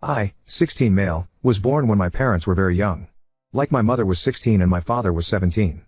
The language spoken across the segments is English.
I, 16 male, was born when my parents were very young. Like my mother was 16 and my father was 17.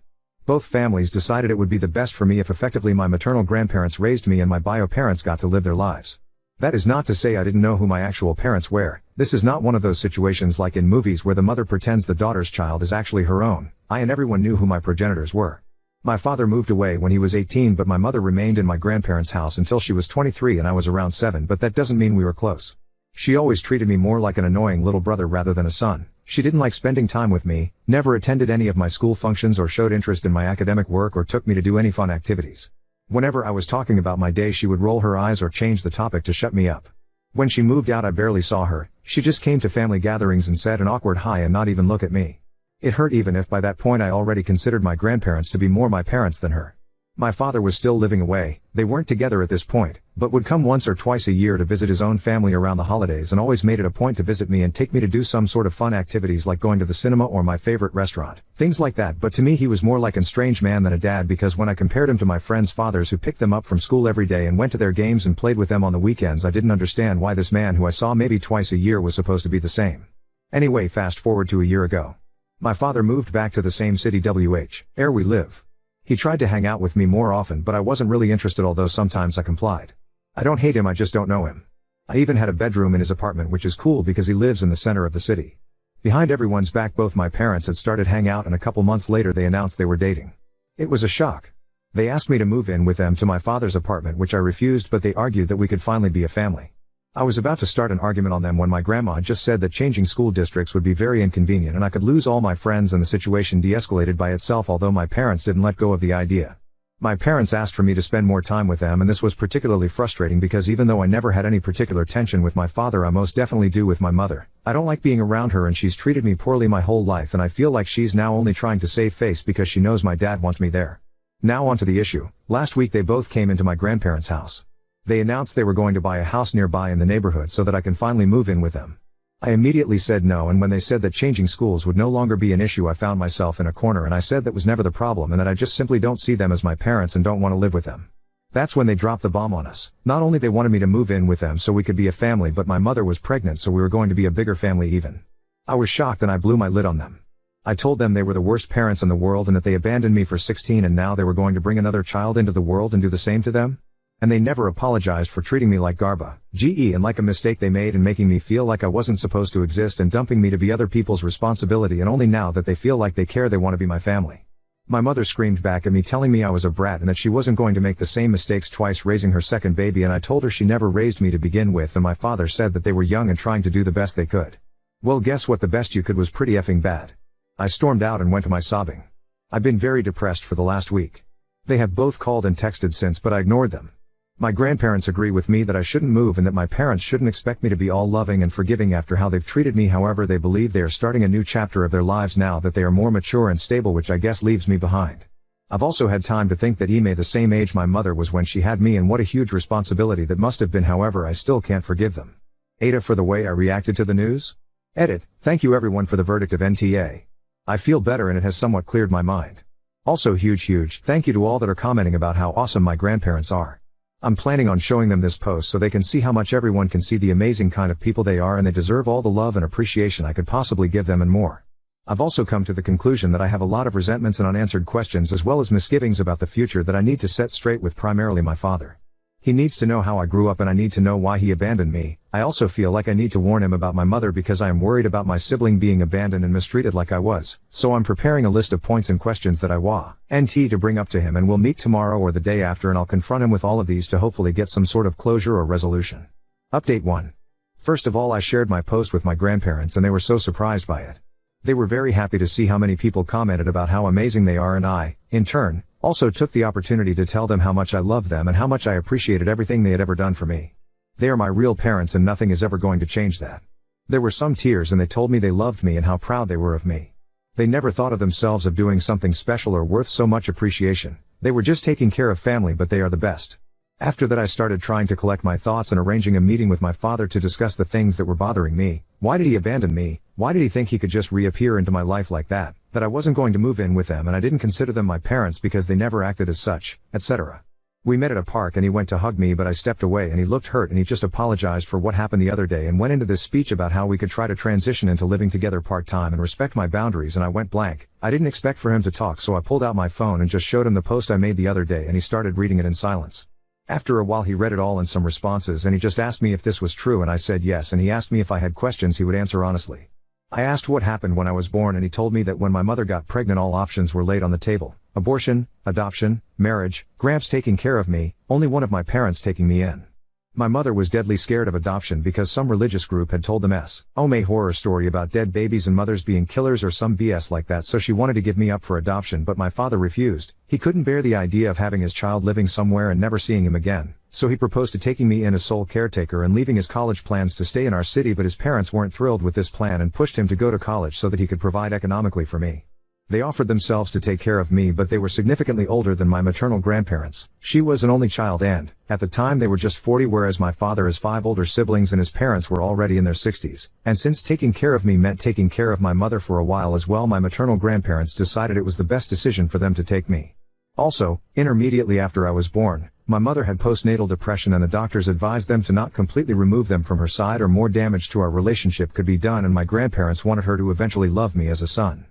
Both families decided it would be the best for me if effectively my maternal grandparents raised me and my bio parents got to live their lives. That is not to say I didn't know who my actual parents were. This is not one of those situations like in movies where the mother pretends the daughter's child is actually her own. I and everyone knew who my progenitors were. My father moved away when he was 18, but my mother remained in my grandparents' house until she was 23 and I was around 7, but that doesn't mean we were close. She always treated me more like an annoying little brother rather than a son. She didn't like spending time with me, never attended any of my school functions or showed interest in my academic work or took me to do any fun activities. Whenever I was talking about my day, she would roll her eyes or change the topic to shut me up. When she moved out, I barely saw her. She just came to family gatherings and said an awkward hi and not even look at me. It hurt even if by that point I already considered my grandparents to be more my parents than her. My father was still living away. They weren't together at this point, but would come once or twice a year to visit his own family around the holidays and always made it a point to visit me and take me to do some sort of fun activities like going to the cinema or my favorite restaurant. Things like that, but to me he was more like an estranged man than a dad, because when I compared him to my friends' fathers who picked them up from school every day and went to their games and played with them on the weekends, I didn't understand why this man who I saw maybe twice a year was supposed to be the same. Anyway, fast forward to a year ago. My father moved back to the same city where we live. He tried to hang out with me more often, but I wasn't really interested, although sometimes I complied. I don't hate him, I just don't know him. I even had a bedroom in his apartment, which is cool because he lives in the center of the city. Behind everyone's back, both my parents had started hang out, and a couple months later they announced they were dating. It was a shock. They asked me to move in with them to my father's apartment, which I refused, but they argued that we could finally be a family. I was about to start an argument on them when my grandma just said that changing school districts would be very inconvenient and I could lose all my friends, and the situation de-escalated by itself, although my parents didn't let go of the idea. My parents asked for me to spend more time with them, and this was particularly frustrating because even though I never had any particular tension with my father, I most definitely do with my mother. I don't like being around her, and she's treated me poorly my whole life, and I feel like she's now only trying to save face because she knows my dad wants me there. Now onto the issue. Last week they both came into my grandparents' house. They announced they were going to buy a house nearby in the neighborhood so that I can finally move in with them. I immediately said no, and when they said that changing schools would no longer be an issue, I found myself in a corner, and I said that was never the problem and that I just simply don't see them as my parents and don't want to live with them. That's when they dropped the bomb on us. Not only they wanted me to move in with them so we could be a family, but my mother was pregnant, so we were going to be a bigger family even. I was shocked and I blew my lid on them. I told them they were the worst parents in the world and that they abandoned me for 16 and now they were going to bring another child into the world and do the same to them. And they never apologized for treating me like garbage and like a mistake they made and making me feel like I wasn't supposed to exist and dumping me to be other people's responsibility, and only now that they feel like they care they want to be my family. My mother screamed back at me telling me I was a brat and that she wasn't going to make the same mistakes twice raising her second baby, and I told her she never raised me to begin with, and my father said that they were young and trying to do the best they could. Well, guess what? The best you could was pretty effing bad. I stormed out and went to my sobbing. I've been very depressed for the last week. They have both called and texted since, but I ignored them. My grandparents agree with me that I shouldn't move and that my parents shouldn't expect me to be all loving and forgiving after how they've treated me. However, they believe they are starting a new chapter of their lives now that they are more mature and stable, which I guess leaves me behind. I've also had time to think that Ime the same age my mother was when she had me, and what a huge responsibility that must have been. However, I still can't forgive them. Ada for the way I reacted to the news. Edit. Thank you everyone for the verdict of NTA. I feel better and it has somewhat cleared my mind. Also huge thank you to all that are commenting about how awesome my grandparents are. I'm planning on showing them this post so they can see how much everyone can see the amazing kind of people they are, and they deserve all the love and appreciation I could possibly give them and more. I've also come to the conclusion that I have a lot of resentments and unanswered questions as well as misgivings about the future that I need to set straight with primarily my father. He needs to know how I grew up and I need to know why he abandoned me. I also feel like I need to warn him about my mother because I am worried about my sibling being abandoned and mistreated like I was, so I'm preparing a list of points and questions that I want to bring up to him, and we'll meet tomorrow or the day after and I'll confront him with all of these to hopefully get some sort of closure or resolution. Update 1. First of all, I shared my post with my grandparents and they were so surprised by it. They were very happy to see how many people commented about how amazing they are, and I, in turn, also took the opportunity to tell them how much I love them and how much I appreciated everything they had ever done for me. They are my real parents and nothing is ever going to change that. There were some tears and they told me they loved me and how proud they were of me. They never thought of themselves of doing something special or worth so much appreciation. They were just taking care of family, but they are the best. After that I started trying to collect my thoughts and arranging a meeting with my father to discuss the things that were bothering me. Why did he abandon me? Why did he think he could just reappear into my life like that? That I wasn't going to move in with them and I didn't consider them my parents because they never acted as such, etc. We met at a park and he went to hug me, but I stepped away and he looked hurt and he just apologized for what happened the other day and went into this speech about how we could try to transition into living together part-time and respect my boundaries, and I went blank. I didn't expect for him to talk, so I pulled out my phone and just showed him the post I made the other day, and he started reading it in silence. After a while he read it all and some responses, and he just asked me if this was true, and I said yes, and he asked me if I had questions he would answer honestly. I asked what happened when I was born, and he told me that when my mother got pregnant all options were laid on the table: abortion, adoption, marriage, Gramps taking care of me, only one of my parents taking me in. My mother was deadly scared of adoption because some religious group had told them a horror story about dead babies and mothers being killers or some BS like that, so she wanted to give me up for adoption, but my father refused. He couldn't bear the idea of having his child living somewhere and never seeing him again, so he proposed to taking me in as sole caretaker and leaving his college plans to stay in our city, but his parents weren't thrilled with this plan and pushed him to go to college so that he could provide economically for me. They offered themselves to take care of me, but they were significantly older than my maternal grandparents. She was an only child and, at the time, they were just 40, whereas my father has 5 older siblings and his parents were already in their 60s. And since taking care of me meant taking care of my mother for a while as well, my maternal grandparents decided it was the best decision for them to take me. Also, intermediately after I was born, my mother had postnatal depression and the doctors advised them to not completely remove them from her side or more damage to our relationship could be done, and my grandparents wanted her to eventually love me as a son.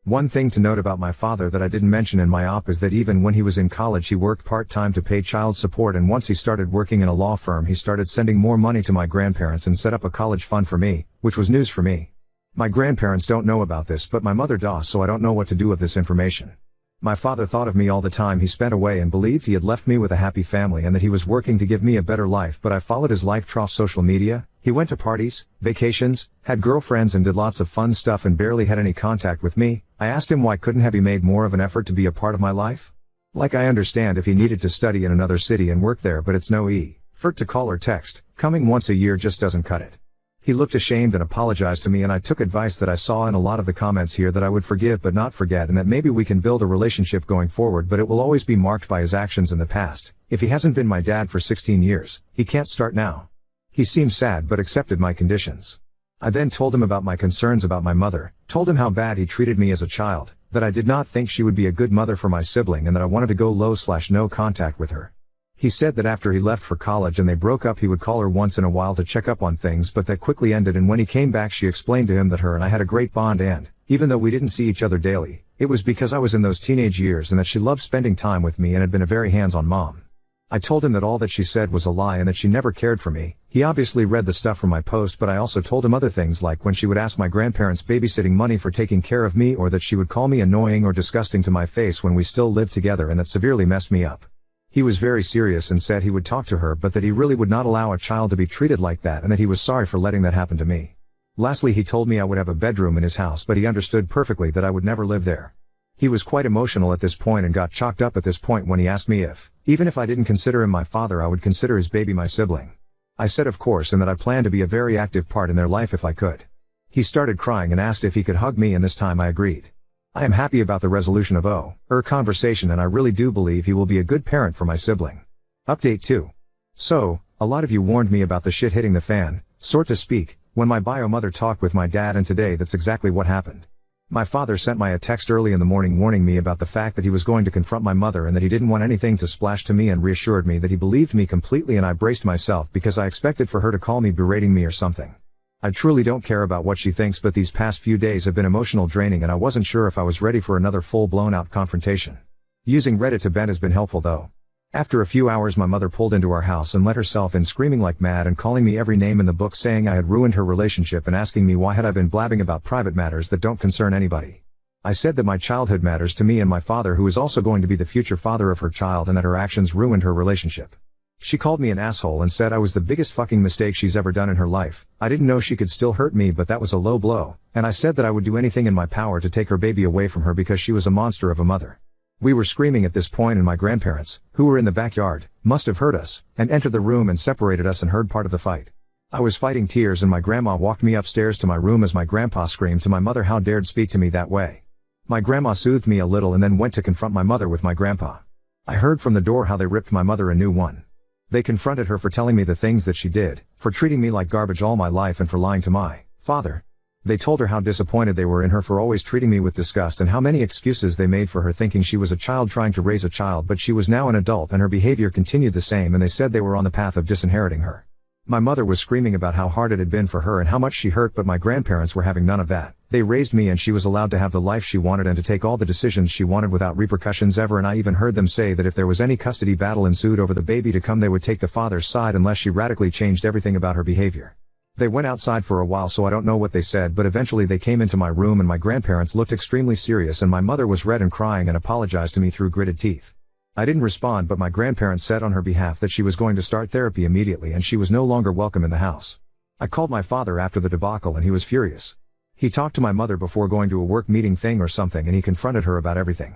One thing to note about my father that I didn't mention in my op is that even when he was in college he worked part-time to pay child support, and once he started working in a law firm he started sending more money to my grandparents and set up a college fund for me, which was news for me. My grandparents don't know about this, but my mother does, so I don't know what to do with this information. My father thought of me all the time he spent away and believed he had left me with a happy family and that he was working to give me a better life, but I followed his life trough social media. He went to parties, vacations, had girlfriends and did lots of fun stuff and barely had any contact with me. I asked him why couldn't have he made more of an effort to be a part of my life? Like, I understand if he needed to study in another city and work there, but it's no effort to call or text. Coming once a year just doesn't cut it. He looked ashamed and apologized to me, and I took advice that I saw in a lot of the comments here that I would forgive but not forget, and that maybe we can build a relationship going forward, but it will always be marked by his actions in the past. If he hasn't been my dad for 16 years, he can't start now. He seemed sad but accepted my conditions. I then told him about my concerns about my mother, told him how bad he treated me as a child, that I did not think she would be a good mother for my sibling, and that I wanted to go low/no contact with her. He said that after he left for college and they broke up he would call her once in a while to check up on things, but that quickly ended, and when he came back she explained to him that her and I had a great bond, and, even though we didn't see each other daily, it was because I was in those teenage years and that she loved spending time with me and had been a very hands-on mom. I told him that all that she said was a lie and that she never cared for me. He obviously read the stuff from my post, but I also told him other things, like when she would ask my grandparents babysitting money for taking care of me, or that she would call me annoying or disgusting to my face when we still lived together, and that severely messed me up. He was very serious and said he would talk to her, but that he really would not allow a child to be treated like that, and that he was sorry for letting that happen to me. Lastly, he told me I would have a bedroom in his house, but he understood perfectly that I would never live there. He was quite emotional at this point and got choked up at this point when he asked me if, even if I didn't consider him my father, I would consider his baby my sibling. I said of course, and that I planned to be a very active part in their life if I could. He started crying and asked if he could hug me, and this time I agreed. I am happy about the resolution of our conversation, and I really do believe he will be a good parent for my sibling. Update 2. So, a lot of you warned me about the shit hitting the fan, sort to speak, when my bio mother talked with my dad, and today that's exactly what happened. My father sent me a text early in the morning warning me about the fact that he was going to confront my mother and that he didn't want anything to splash to me, and reassured me that he believed me completely, and I braced myself because I expected for her to call me berating me or something. I truly don't care about what she thinks, but these past few days have been emotional draining and I wasn't sure if I was ready for another full-blown out confrontation. Using Reddit to vent has been helpful though. After a few hours my mother pulled into our house and let herself in, screaming like mad and calling me every name in the book, saying I had ruined her relationship and asking me why had I been blabbing about private matters that don't concern anybody. I said that my childhood matters to me and my father, who is also going to be the future father of her child, and that her actions ruined her relationship. She called me an asshole and said I was the biggest fucking mistake she's ever done in her life. I didn't know she could still hurt me, but that was a low blow, and I said that I would do anything in my power to take her baby away from her because she was a monster of a mother. We were screaming at this point, and my grandparents, who were in the backyard, must have heard us, and entered the room and separated us and heard part of the fight. I was fighting tears, and my grandma walked me upstairs to my room as my grandpa screamed to my mother how dared speak to me that way. My grandma soothed me a little and then went to confront my mother with my grandpa. I heard from the door how they ripped my mother a new one. They confronted her for telling me the things that she did, for treating me like garbage all my life, and for lying to my father. They told her how disappointed they were in her for always treating me with disgust and how many excuses they made for her, thinking she was a child trying to raise a child, but she was now an adult and her behavior continued the same, and they said they were on the path of disinheriting her. My mother was screaming about how hard it had been for her and how much she hurt, but my grandparents were having none of that. They raised me and she was allowed to have the life she wanted and to take all the decisions she wanted without repercussions ever, and I even heard them say that if there was any custody battle ensued over the baby to come, they would take the father's side unless she radically changed everything about her behavior. They went outside for a while, so I don't know what they said, but eventually they came into my room and my grandparents looked extremely serious and my mother was red and crying and apologized to me through gritted teeth. I didn't respond, but my grandparents said on her behalf that she was going to start therapy immediately and she was no longer welcome in the house. I called my father after the debacle and he was furious. He talked to my mother before going to a work meeting thing or something and he confronted her about everything.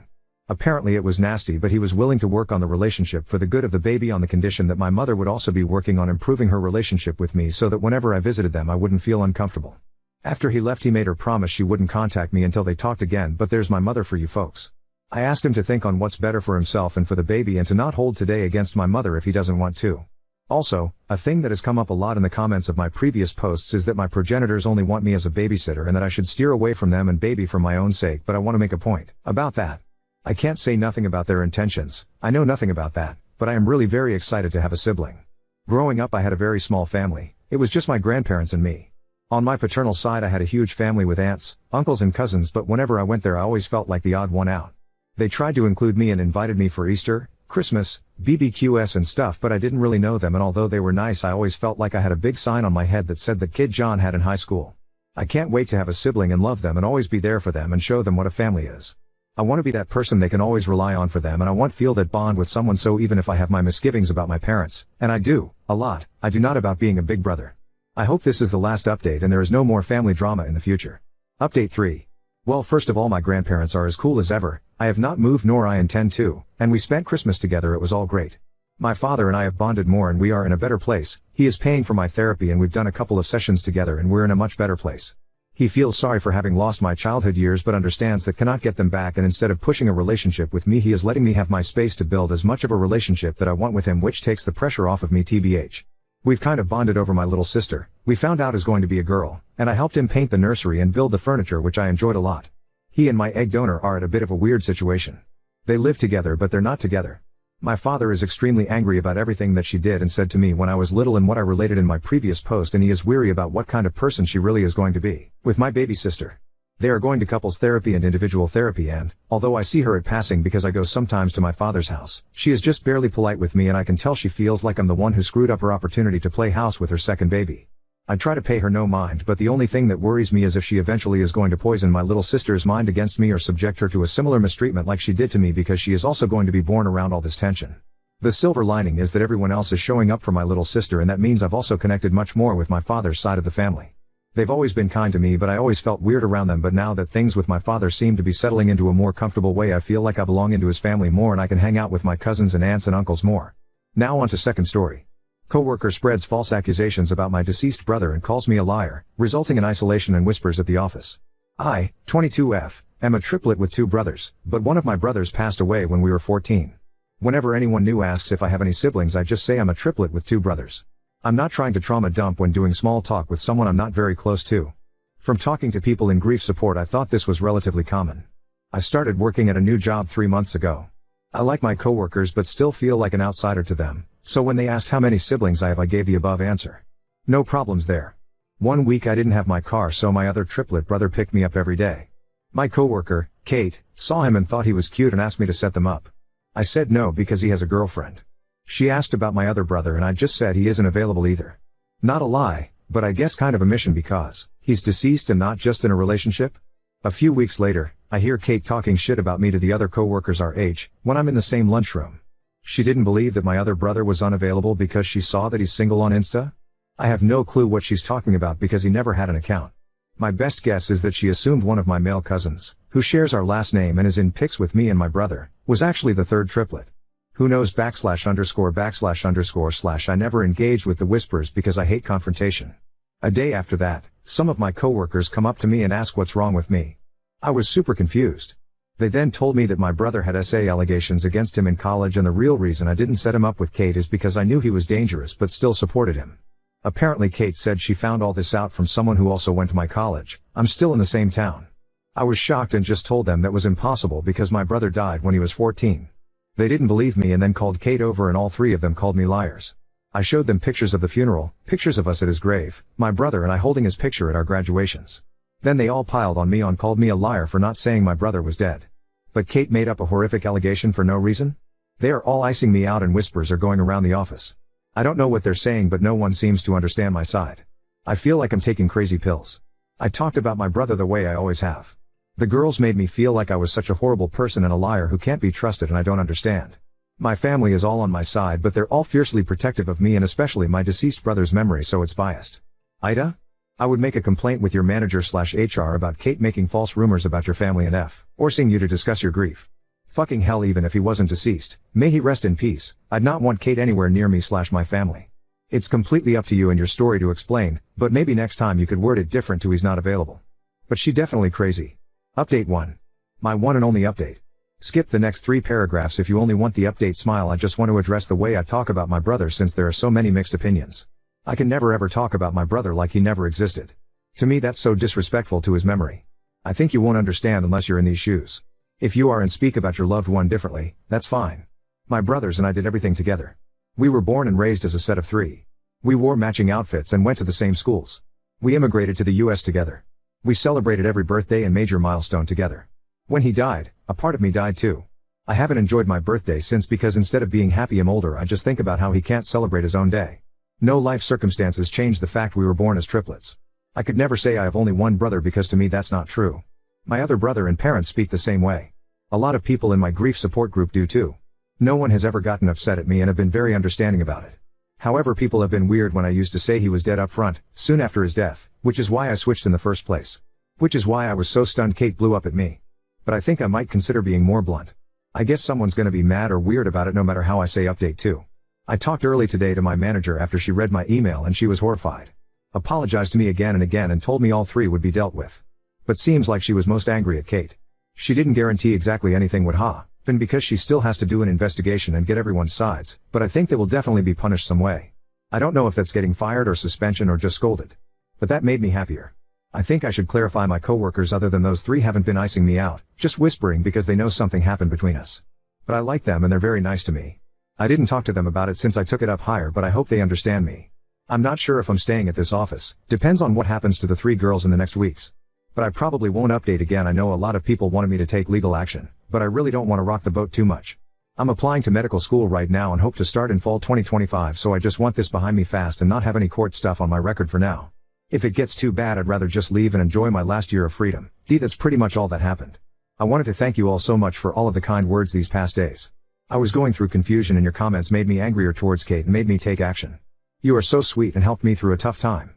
Apparently it was nasty, but he was willing to work on the relationship for the good of the baby on the condition that my mother would also be working on improving her relationship with me so that whenever I visited them I wouldn't feel uncomfortable. After he left, he made her promise she wouldn't contact me until they talked again, but there's my mother for you folks. I asked him to think on what's better for himself and for the baby and to not hold today against my mother if he doesn't want to. Also, a thing that has come up a lot in the comments of my previous posts is that my progenitors only want me as a babysitter and that I should steer away from them and baby for my own sake, but I want to make a point about that. I can't say nothing about their intentions, I know nothing about that, but I am really very excited to have a sibling. Growing up I had a very small family, it was just my grandparents and me. On my paternal side I had a huge family with aunts, uncles and cousins, but whenever I went there I always felt like the odd one out. They tried to include me and invited me for Easter, Christmas, BBQs and stuff, but I didn't really know them, and although they were nice I always felt like I had a big sign on my head that said that kid John had in high school. I can't wait to have a sibling and love them and always be there for them and show them what a family is. I want to be that person they can always rely on for them, and I want to feel that bond with someone, so even if I have my misgivings about my parents, and I do, a lot, I do not about being a big brother. I hope this is the last update and there is no more family drama in the future. Update 3. Well, first of all, my grandparents are as cool as ever, I have not moved nor I intend to, and we spent Christmas together, it was all great. My father and I have bonded more and we are in a better place. He is paying for my therapy and we've done a couple of sessions together and we're in a much better place. He feels sorry for having lost my childhood years but understands that cannot get them back, and instead of pushing a relationship with me he is letting me have my space to build as much of a relationship that I want with him, which takes the pressure off of me tbh. We've kind of bonded over my little sister, we found out is going to be a girl, and I helped him paint the nursery and build the furniture, which I enjoyed a lot. He and my egg donor are at a bit of a weird situation. They live together but they're not together. My father is extremely angry about everything that she did and said to me when I was little and what I related in my previous post, and he is weary about what kind of person she really is going to be with my baby sister. They are going to couples therapy and individual therapy, and, although I see her at passing because I go sometimes to my father's house, she is just barely polite with me and I can tell she feels like I'm the one who screwed up her opportunity to play house with her second baby. I try to pay her no mind, but the only thing that worries me is if she eventually is going to poison my little sister's mind against me or subject her to a similar mistreatment like she did to me, because she is also going to be born around all this tension. The silver lining is that everyone else is showing up for my little sister, and that means I've also connected much more with my father's side of the family. They've always been kind to me, but I always felt weird around them, but now that things with my father seem to be settling into a more comfortable way, I feel like I belong into his family more and I can hang out with my cousins and aunts and uncles more. Now on to second story. Coworker spreads false accusations about my deceased brother and calls me a liar, resulting in isolation and whispers at the office. I, 22F, am a triplet with 2 brothers, but one of my brothers passed away when we were 14. Whenever anyone new asks if I have any siblings, I just say I'm a triplet with 2 brothers. I'm not trying to trauma dump when doing small talk with someone I'm not very close to. From talking to people in grief support, I thought this was relatively common. I started working at a new job 3 months ago. I like my coworkers but still feel like an outsider to them, so when they asked how many siblings I have, I gave the above answer. No problems there. One week I didn't have my car, so my other triplet brother picked me up every day. My coworker, Kate, saw him and thought he was cute and asked me to set them up. I said no because he has a girlfriend. She asked about my other brother and I just said he isn't available either. Not a lie, but I guess kind of a mission because he's deceased and not just in a relationship. A few weeks later, I hear Kate talking shit about me to the other coworkers our age, when I'm in the same lunchroom. She didn't believe that my other brother was unavailable because she saw that he's single on Insta? I have no clue what she's talking about because he never had an account. My best guess is that she assumed one of my male cousins, who shares our last name and is in pics with me and my brother, was actually the third triplet. Who knows // I never engaged with the whispers because I hate confrontation. A day after that, some of my coworkers come up to me and ask what's wrong with me. I was super confused. They then told me that my brother had SA allegations against him in college and the real reason I didn't set him up with Kate is because I knew he was dangerous but still supported him. Apparently Kate said she found all this out from someone who also went to my college. I'm still in the same town. I was shocked and just told them that was impossible because my brother died when he was 14. They didn't believe me and then called Kate over and all three of them called me liars. I showed them pictures of the funeral, pictures of us at his grave, my brother and I holding his picture at our graduations. Then they all piled on me and called me a liar for not saying my brother was dead. But Kate made up a horrific allegation for no reason? They are all icing me out and whispers are going around the office. I don't know what they're saying but no one seems to understand my side. I feel like I'm taking crazy pills. I talked about my brother the way I always have. The girls made me feel like I was such a horrible person and a liar who can't be trusted and I don't understand. My family is all on my side but they're all fiercely protective of me and especially my deceased brother's memory so it's biased. Ida? I would make a complaint with your manager/HR about Kate making false rumors about your family and forcing you to discuss your grief. Fucking hell, even if he wasn't deceased, may he rest in peace, I'd not want Kate anywhere near me/my family. It's completely up to you and your story to explain, but maybe next time you could word it different to he's not available. But she definitely crazy. Update 1. My one and only update. Skip the next 3 paragraphs if you only want the update. Smile. I just want to address the way I talk about my brother since there are so many mixed opinions. I can never ever talk about my brother like he never existed. To me that's so disrespectful to his memory. I think you won't understand unless you're in these shoes. If you are and speak about your loved one differently, that's fine. My brothers and I did everything together. We were born and raised as a set of 3. We wore matching outfits and went to the same schools. We immigrated to the US together. We celebrated every birthday and major milestone together. When he died, a part of me died too. I haven't enjoyed my birthday since because instead of being happy I'm older I just think about how he can't celebrate his own day. No life circumstances changed the fact we were born as triplets. I could never say I have only one brother because to me that's not true. My other brother and parents speak the same way. A lot of people in my grief support group do too. No one has ever gotten upset at me and have been very understanding about it. However, people have been weird when I used to say he was dead up front, soon after his death, which is why I switched in the first place. Which is why I was so stunned Kate blew up at me. But I think I might consider being more blunt. I guess someone's gonna be mad or weird about it no matter how I say update 2. I talked early today to my manager after she read my email and she was horrified. Apologized to me again and again and told me all 3 would be dealt with. But seems like she was most angry at Kate. She didn't guarantee exactly anything would happen because she still has to do an investigation and get everyone's sides, but I think they will definitely be punished some way. I don't know if that's getting fired or suspension or just scolded. But that made me happier. I think I should clarify my coworkers other than those 3 haven't been icing me out, just whispering because they know something happened between us. But I like them and they're very nice to me. I didn't talk to them about it since I took it up higher but I hope they understand me. I'm not sure if I'm staying at this office, depends on what happens to the 3 girls in the next weeks. But I probably won't update again. I know a lot of people wanted me to take legal action, but I really don't want to rock the boat too much. I'm applying to medical school right now and hope to start in fall 2025 so I just want this behind me fast and not have any court stuff on my record for now. If it gets too bad I'd rather just leave and enjoy my last year of freedom. That's pretty much all that happened. I wanted to thank you all so much for all of the kind words these past days. I was going through confusion and your comments made me angrier towards Kate and made me take action. You are so sweet and helped me through a tough time.